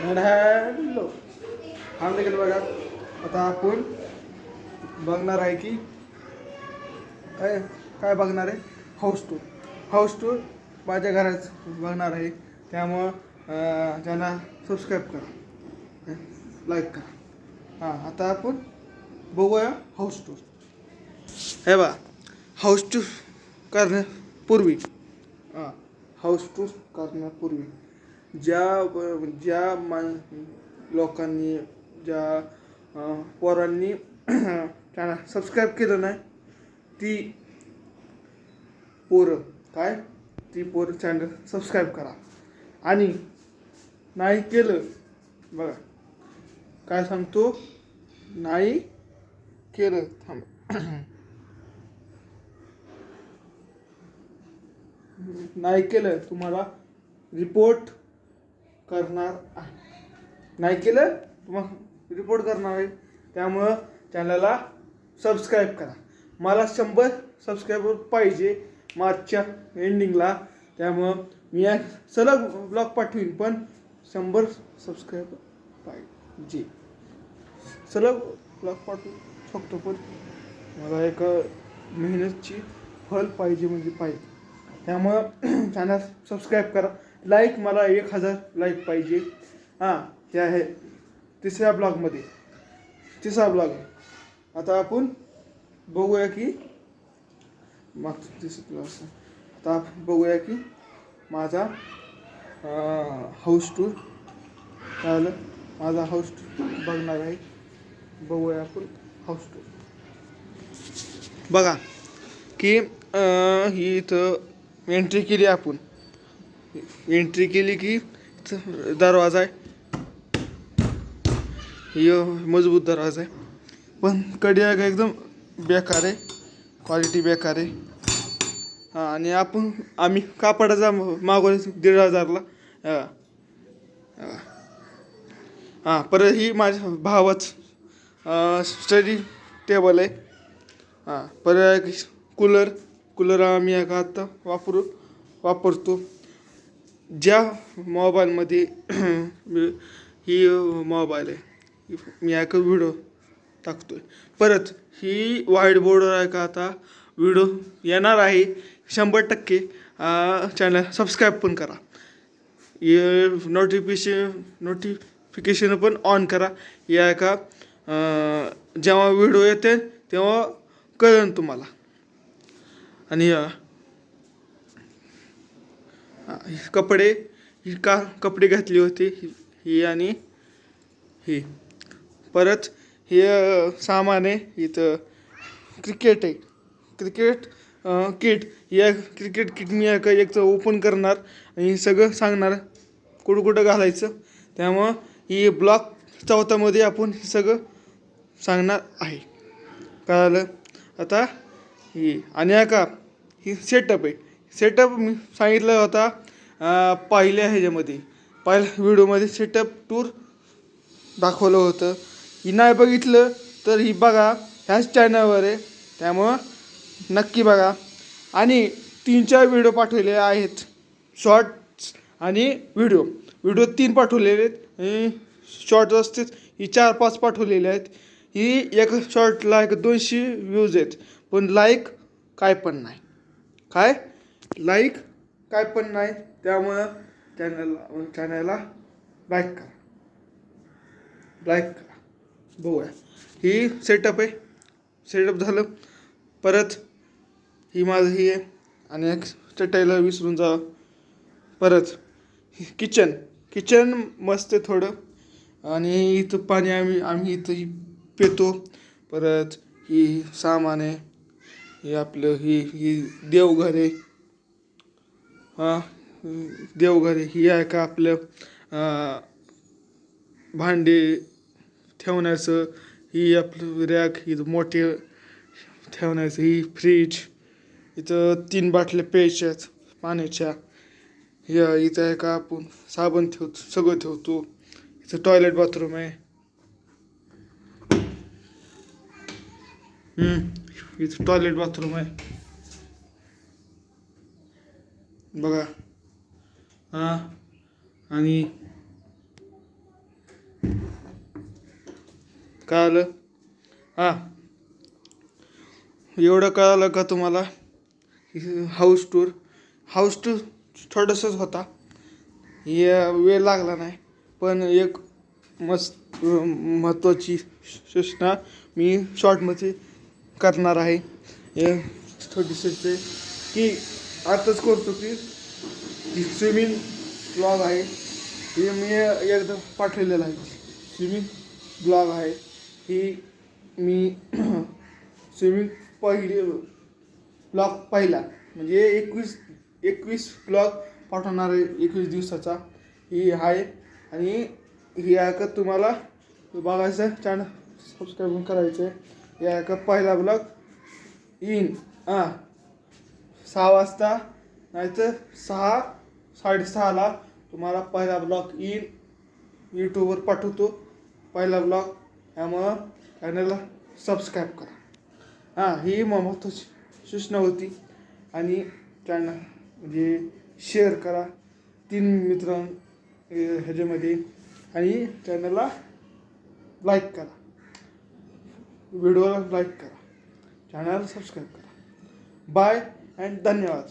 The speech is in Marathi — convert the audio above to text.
हॅलो हा देखील बघा. आता आपण बघणार आहे की काय काय बघणार आहे, हाऊस टूर माझ्या घरात बघणार आहे. त्यामुळं त्यांना सबस्क्राईब करा, लाईक करा. हां आता आपण बघूया हाऊस टूर. हे बा, हाऊस टूर करण्यापूर्वी हां हाऊस टूर करण्यापूर्वी ज्या लोकांनी पोरांनी त्यांना सबस्क्राईब केलं नाही ती पोरं ती पोरं चॅनल सबस्क्राईब करा. आणि नाही केलं बघा काय सांगतो, नाही केलं थांब नाही केलं तुम्हाला रिपोर्ट करणार आहे. नाही केलं तुम्हाला रिपोर्ट करणार आहे. त्यामुळं चॅनलला सबस्क्राईब करा. मला 100 सबस्क्रायबर पाहिजे मार्चच्या एंडिंगला. त्यामुळं मी सलग ब्लॉग पाठवीन, पण 100 सबस्क्रायबर पाहिजे. सलग ब्लॉग पाठवू शकतो, पण मला एक मेहनतची फल पाहिजे म्हणजे पाहिजे. त्यामुळं चॅनल सबस्क्राईब करा. लाईक मला 1000 लाईक पाहिजे. हां हे आहे तिसरा ब्लॉग. आता आपण बघूया की मागचं तिसरं आता आपण बघूया की माझा हाऊस टूर काय आलं. माझा हाऊस टूर बघणार आहे. बघूया आपण हाऊस टूर. बघा की ही इथं एंट्री केली आपण. एंट्री केली की दरवाजा आहे. ही मजबूत दरवाजा आहे, पण कड्या एकदम बेकार आहे, क्वालिटी बेकार आहे. हां आणि आम्ही कापडाचा मागवले 1500ला. हां परत ही माझ्या भावाचं स्टडी टेबल आहे. हां परत कूलर आम्ही आता वापरतो. ज्या मोबाईलमध्ये ही मोबाईल आहे, मी एक व्हिडिओ टाकतोय. परत ही व्हाईट बोर्डवर आहे का आता व्हिडिओ येणार आहे 100%. चॅनल सबस्क्राईब पण करा. नोटिफिकेशन पण ऑन करा. या का जेव्हा व्हिडिओ येते तेव्हा कळेल तुम्हाला. आणि कपडे घातली होती ही आणि ही. परत हे सामान आहे इथं. Cricket kit. या क्रिकेट किट मी एकचं ओपन करणार आणि सगळं सांगणार कुठं घालायचं. त्यामुळं ही ब्लॉग 4मध्ये आपण हे सगळं सांगणार आहे. कळालं आता. ही आणि ही सेटअप आहे. सेटअप मी सांगितलं होता पहिल्या व्हिडिओमध्ये सेटअप टूर दाखवलं होतं. ही नाही बघितलं तर ही बघा, ह्याच चॅनलवर आहे. त्यामुळं नक्की बघा. आणि 3-4 व्हिडिओ पाठवलेले आहेत, शॉर्ट्स आणि व्हिडिओ 3 पाठवलेले आहेत. शॉर्ट्स असतेच ही 4-5 पाठवलेले आहेत. ही एक शॉर्टला 200 व्ह्यूज आहेत, पण लाईक काय पण नाही. त्यामुळं चॅनलला लाईक करा. बघूया ही सेटअप आहे. सेटअप झालं. परत ही माझं ही आहे. आणि एक चटाईला विसरून जा. परत किचन मस्त आहे थोडं. आणि इथं पाणी आम्ही इथं पितो. परत ही सामान आहे. हे आपलं ही देवघर आहे. हां देवघर आहे. ही आहे का आपलं भांडे ठेवण्याचं. ही आपलं रॅक इथं मोठे ठेवण्याचं. ही फ्रीज. इथं 3 बाटल्या प्यायच्या आहेत पाण्याच्या. इथं आहे का आपण साबण ठेवतो, सगळं ठेवतो. इथं टॉयलेट बाथरूम आहे. इथं टॉयलेट बाथरूम आहे बघा. हां आणि कळालं? हां, एवढं कळालं का तुम्हाला? हाऊस टूर थोडंसंच होता, वेळ लागला नाही. पण एक महत्त्वाची सूचना मी शॉर्टमध्ये करणार आहे. हे छोटीशी की आताच करतो की स्विमिंग ब्लॉग आहे, हे मी एकदा पाठवलेलं आहे. स्विमिंग ब्लॉग आहे ही मी स्विमिंग ब्लॉग पहिला म्हणजे 21 ब्लॉग पाठवणार आहे 21 दिवसाचा ही आहे. आणि ही का तुम्हाला बघायचं, चॅनल सबस्क्राईब करायचं आहे. या का पहिला ब्लॉग येईन 6 वाजता, नाहीतर 6-6:30ला तुम्हाला पहिला ब्लॉग येईल. यूट्यूबवर पाठवतो पहिला ब्लॉग, त्यामुळं चॅनलला सबस्क्राईब करा. ही महत्त्वाची सूचना होती. आणि चॅनल म्हणजे शेअर करा 3 मित्र ह्याच्यामध्ये, आणि चॅनलला लाईक करा, व्हिडिओला लाईक करा, चॅनल सबस्क्राईब करा. बाय अँड धन्यवाद.